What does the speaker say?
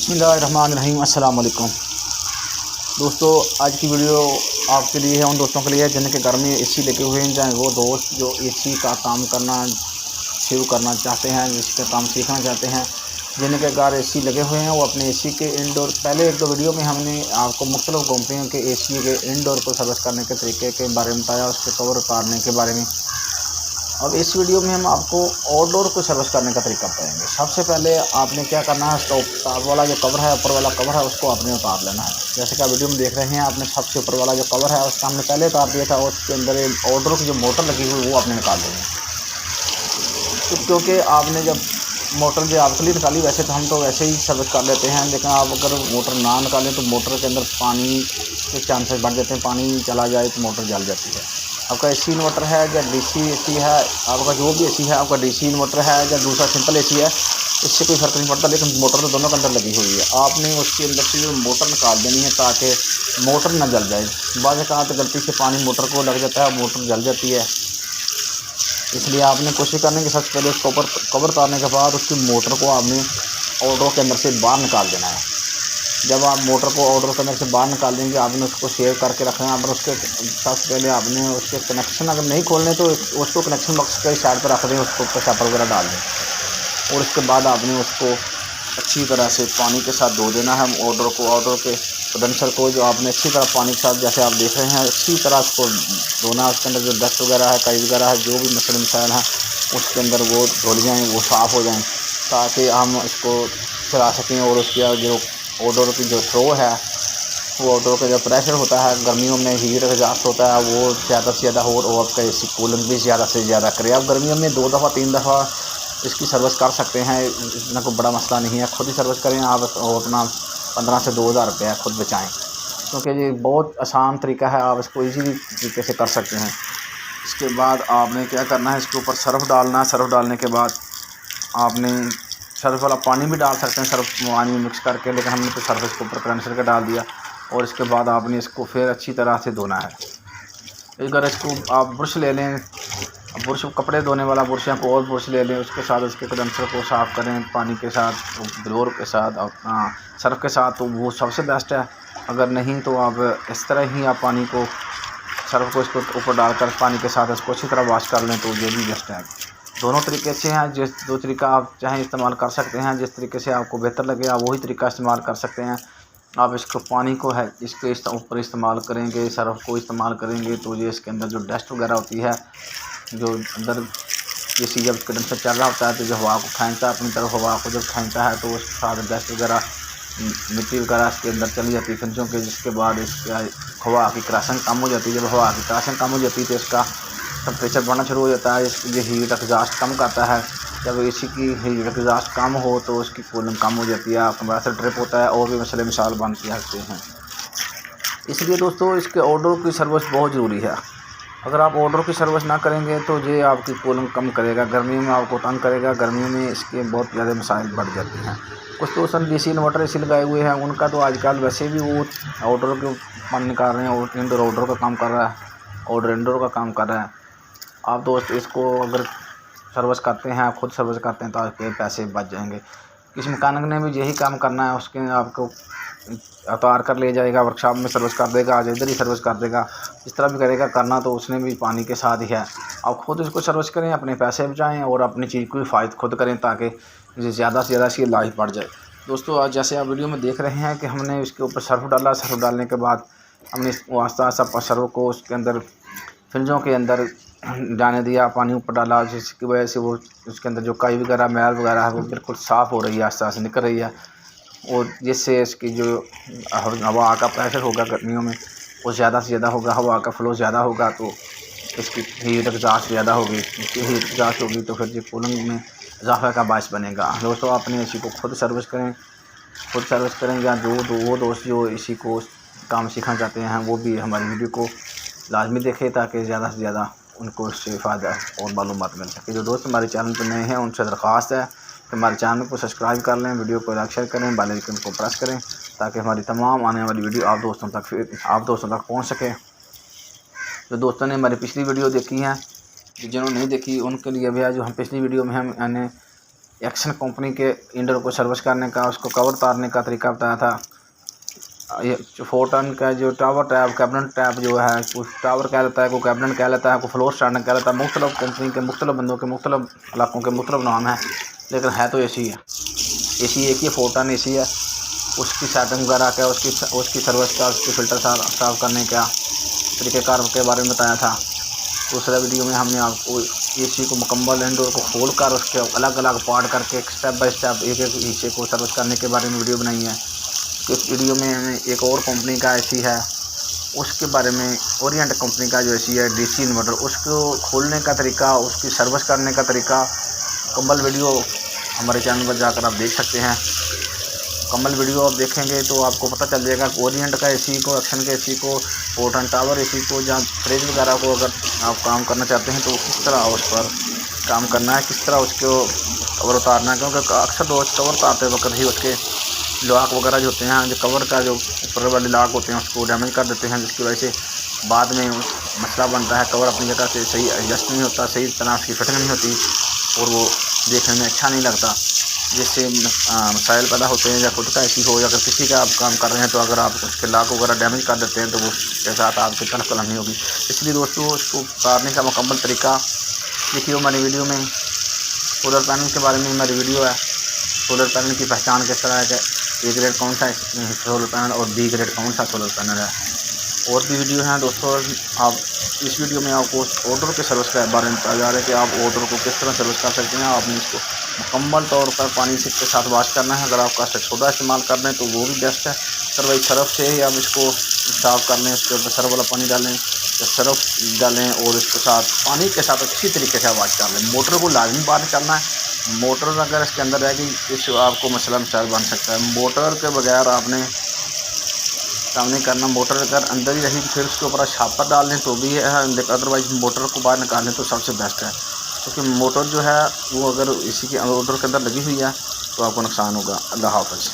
बिस्मिल्लाहिर्रहमानिर्रहीम। अस्सलाम वालेकुम दोस्तों, आज की वीडियो आपके लिए है, उन दोस्तों के लिए है जिनके घर में एसी लगे हुए हैं, चाहे वो दोस्त जो एसी का काम करना शुरू करना चाहते हैं, जिसका काम सीखना चाहते हैं, जिनके घर एसी लगे हुए हैं, वो अपने एसी के इंडोर पहले एक दो वीडियो में हमने आपको मुख्तलिफ कंपनियों के एसी के इंडोर को सर्विस करने के तरीके के बारे में बताया, उसके कवर उतारने के बारे में। अब इस वीडियो में हम आपको आउटडोर को सर्विस करने का तरीका बताएंगे। सबसे पहले आपने क्या करना है, उसका टॉप वाला जो कवर है, ऊपर वाला कवर है, उसको आपने उतार लेना है। जैसे कि आप वीडियो में देख रहे हैं, आपने सबसे ऊपर वाला जो कवर है उसका हमने पहले उतार दिया था, उसके अंदर आउटडोर की जो मोटर लगी हुई वो आपने निकाल देनी है। तो क्योंकि आपने जब मोटर जो आपके लिए निकाली, वैसे तो हम तो वैसे ही सर्विस कर लेते हैं, लेकिन आप अगर मोटर ना निकालें तो मोटर के अंदर पानी के चांसेस बढ़ जाते हैं, पानी चला जाए तो मोटर जल जाती है। आपका एसी इन्वर्टर है या डीसी एसी है, आपका जो भी एसी है, आपका डीसी इन्वर्टर है या दूसरा सिंपल एसी है, इससे कोई फ़र्क नहीं पड़ता, लेकिन मोटर तो दोनों के अंदर लगी हुई है। आपने उसके अंदर से जो मोटर निकाल देनी है ताकि मोटर ना जल जाए। बाद में कहा तो गलती से पानी मोटर को लग जाता है, मोटर जल जाती है। इसलिए आपने कोशिश करनी कि सबसे पहले उसको कवर उतारने के बाद उसकी मोटर को आपने आउटडोर के अंदर से बाहर निकाल देना है। जब आप मोटर को आउटडोर के अंदर से बाहर निकाल देंगे, आपने उसको शेयर करके रखना है। पर उसके सबसे पहले आपने उसके कनेक्शन अगर नहीं खोलने तो उसको कनेक्शन बॉक्स के साइड पर रख दें, उसको ऊपर चापर वगैरह डाल दें, और उसके बाद आपने उसको अच्छी तरह से पानी के साथ धो देना है। आउटडोर के कंडेंसर को जो आपने अच्छी तरह पानी के साथ, जैसे आप देख रहे हैं, अच्छी तरह उसको धोना है। उसके अंदर जो डस्ट वगैरह है, काई वगैरह है, जो भी मसले मसाइल हैं उसके अंदर वो धुल जाएँ, वो साफ़ हो जाएँ, ताकि हम इसको चला सकें। और उसकी जो आउटडोर की जो थ्रो है, वो आउटडोर का जो प्रेशर होता है, गर्मियों में हीट एग्जॉस्ट होता है, वो ज़्यादा से ज़्यादा हो, और आपका एसी कूलिंग भी ज़्यादा से ज़्यादा करे। आप गर्मियों में 2 दफ़ा 3 दफ़ा इसकी सर्विस कर सकते हैं, इतना कोई बड़ा मसला नहीं है। खुद ही सर्विस करें आप, और अपना 15 से 2000 रुपया खुद बचाएँ, क्योंकि ये बहुत आसान तरीका है, आप इसको ईज़िली तरीके से कर सकते हैं। इसके बाद आपने क्या करना है, इसके ऊपर सर्फ़ डालना है। सर्फ़ डालने के बाद आपने सर्फ़ वाला पानी भी डाल सकते हैं, सर्फ़ पानी में मिक्स करके, लेकिन हमने तो सर्फ़ इसके ऊपर कंडेंसर का डाल दिया। और इसके बाद आपने इसको फिर अच्छी तरह से धोना है। अगर इसको आप ब्रश ले लें, ब्रश कपड़े धोने वाला ब्रश है, और ब्रश ले लें, उसके साथ उसके कंडेंसर को साफ़ करें पानी के साथ, ब्लोर के साथ, अपना सर्फ़ के साथ, तो वो सबसे बेस्ट है। अगर नहीं तो आप इस तरह ही आप पानी को, सर्फ़ को इसको ऊपर डालकर पानी के साथ इसको अच्छी तरह वॉश कर लें, तो ये भी बेस्ट है। दोनों तरीके अच्छे हैं, जिस दो तरीका आप चाहें इस्तेमाल कर सकते हैं, जिस तरीके से आपको बेहतर लगे आप वही तरीका इस्तेमाल कर सकते हैं। आप इसको पानी को है इसके ऊपर इस्तेमाल करेंगे, सर्फ़ को इस्तेमाल करेंगे, तो ये इसके अंदर जो डस्ट वगैरह होती है, जो अंदर जैसे जब कंडेंसर चल रहा होता है तो जो हवा को खींचता है, अपनी तरफ हवा को जब खींचता है तो उसके साथ डस्ट वगैरह, मिट्टी वगैरह इसके अंदर चली जाती है खंजों के, जिसके बाद इसका हवा की क्रैशिंग कम हो जाती है। जब हवा की क्रैशिंग कम हो जाती है तो इसका टेम्परेचर बढ़ना शुरू हो जाता है, इसकी हीट एग्जॉस्ट कम करता है। जब एसी की हीट एग्जॉस्ट कम हो तो उसकी कूलिंग कम हो जाती है, कंप्रेसर ट्रिप होता है, और भी मसले मिसाल बनते हैं। इसलिए दोस्तों, इसके आउटडोर की सर्विस बहुत ज़रूरी है। अगर आप आउटडोर की सर्विस ना करेंगे तो ये आपकी कूलिंग कम करेगा, गर्मियों में आपको तंग करेगा, गर्मियों में इसके बहुत ज़्यादा मसाइल बढ़ जाते हैं। कुछ दोस्तों डीसी इन्वर्टर एसी लगाए हुए हैं, उनका तो आजकल वैसे भी वो आउटडोर के पानी निकाल रहे हैं, और इंडोर आउटडोर का काम कर रहा है, आउटडोर इंडोर का काम कर रहा है। आप दोस्त इसको अगर सर्विस करते हैं, आप खुद सर्विस करते हैं, तो आपके पैसे बच जाएंगे। किसी मैकेनिक ने भी यही काम करना है, उसके आपको उतार कर ले जाएगा, वर्कशॉप में सर्विस कर देगा, आज इधर ही सर्विस कर देगा, इस तरह भी करेगा। करना तो उसने भी पानी के साथ ही है। आप खुद इसको सर्विस करें, अपने पैसे बचाएं, और अपनी चीज़ को हिफाजत खुद करें, ताकि ज़्यादा से ज़्यादा इसकी लाइफ बढ़ जाए। दोस्तों, आज जैसे आप वीडियो में देख रहे हैं कि हमने इसके ऊपर सर्फ डाला, सर्फ डालने के बाद हमने आस्ता आस्ता सर्फ को उसके अंदर फ्रिंजों के अंदर जाने दिया, पानी ऊपर डाला, जिसकी वजह से वो उसके अंदर जो काई वगैरह मैल वगैरह है वो बिल्कुल साफ़ हो रही है, आस्ते आस्ते निकल रही है। और जिससे इसकी जो हवा का प्रेशर होगा गर्मियों में वो ज़्यादा से ज़्यादा होगा, हवा का फ्लो ज़्यादा होगा, तो इसकी हीट एग्जॉस्ट ज़्यादा होगी। इसकी हीट एग्जॉस्ट होगी तो फिर ये कूलिंग में इजाफा का बायस बनेगा। दोस्तों, अपने एसी को खुद सर्विस करें, खुद सर्विस करें, या वो दोस्त जो इसी को काम सीखना चाहते हैं वो भी हमारी वीडियो को लाजमी देखें, ताकि ज़्यादा से ज़्यादा उनको इससे फ़ायदा और मालूमात मिल सके। जो दोस्त हमारे चैनल पर नए हैं उनसे दरख्वास्त है कि हमारे चैनल को सब्सक्राइब कर लें, वीडियो को लाइक शेयर करें, बेल आइकन को प्रेस करें, ताकि हमारी तमाम आने वाली वीडियो आप दोस्तों तक पहुँच सके। जो दोस्तों ने हमारी पिछली वीडियो देखी हैं, जिन्होंने नहीं देखी उनके लिए भी है, जो हम पिछली वीडियो में हमने एक्शन कंपनी के इंडोर को सर्विस करने का, उसको कवर उतारने का तरीका बताया था। ये फोर्टन का जो टावर टैब कैबिनेट टैब जो है, कुछ टावर कह लेता है, कोई कैबिनेट कह लेता है, कोई फ्लोर स्टैंड कह लेता है। मुख्तलिफ कंपनी के मुख्तलिफ बंदों के मुख्तलिफ इलाकों के मुख्तलिफ नाम है, लेकिन है तो एसी है। एसी एक ही फोर्टन एसी है। उसकी सेटिंग वगैरह क्या, उसकी सर्विस का, उसकी फ़िल्टर साफ़ करने का तरीक़ेकार के बारे में बताया था। दूसरा वीडियो में हमने आपको एसी को मुकम्मल इंडोर को खोल कर उसके अलग अलग पार्ट करके स्टेप बाय स्टेप एक एक हिस्से को सर्विस करने के बारे में वीडियो बनाई है। इस वीडियो में हमें एक और कंपनी का एसी है, उसके बारे में ओरिएंट कंपनी का जो एसी है डीसी इन्वर्टर, उसको खोलने का तरीका, उसकी सर्विस करने का तरीका, मुकम्मल वीडियो हमारे चैनल पर जाकर आप देख सकते हैं। मुकम्मल वीडियो आप देखेंगे तो आपको पता चल जाएगा ओरिएंट का एसी को, एक्शन के एसी को, फोर्टन टावर एसी को, जहाँ फ्रिज वगैरह को अगर आप काम करना चाहते हैं तो किस तरह उस पर काम करना है, किस तरह उसको कवर उतारना है। क्योंकि अक्सर दोस्त कवर उतारते वक्त ही उसके लॉक वगैरह जो होते हैं, जो कवर का जो ऊपर वाले लॉक होते हैं उसको डैमेज कर देते हैं, जिसकी वजह से बाद में मसला बनता है। कवर अपनी जगह से सही एडजस्ट नहीं होता, सही तरह उसकी फिटिंग नहीं होती और वो देखने में अच्छा नहीं लगता, जिससे मसाइल पैदा होते हैं। या खुद का एसी हो या अगर किसी का आप काम कर रहे हैं तो अगर आप उसके लॉक वगैरह डैमेज कर देते हैं तो वो उसके साथ आपकी तनख नहीं होगी। इसलिए दोस्तों उसको उतारने का मुकम्मल तरीका देखिए हमारी वीडियो में। सोलर पैनल के बारे में हमारी वीडियो है। सोलर पैनल की पहचान किस तरह है कि ए ग्रेड कौन सा सोलर पैनल और बी ग्रेड कौन सा सोलर पैनल है। और भी वीडियो हैं दोस्तों। आप इस वीडियो में आपको ऑर्डर के सर्विस के बारे में बताया जा रहा है कि आप ऑर्डर को किस तरह सर्विस कर सकते हैं। आपने इसको मुकम्मल तौर पर पानी से के साथ वॉश करना है। अगर आप कास्टिक सोडा इस्तेमाल कर रहे हैं तो वो भी बेस्ट है। अदरवाइज सर्फ से ही आप इसको साफ़ कर लें, उसके ऊपर सर्फ वाला पानी डालें या सर्फ डालें और इसके साथ पानी के साथ अच्छी तरीके से वॉश कर लें। मोटर को लाजमी बात करना है। मोटर अगर इसके अंदर रहेगी इस आपको मसला मसाइल बन सकता है। मोटर के बगैर आपने काम नहीं करना। मोटर अगर अंदर ही रही फिर उसके ऊपर छापर डाल लें तो भी है, अदरवाइज़ मोटर को बाहर निकाल लें तो सबसे बेस्ट है। क्योंकि मोटर जो है वो अगर इसी के ऑर्डर के अंदर लगी हुई है तो आपको नुकसान होगा। अल्लाह हाफ़िज़।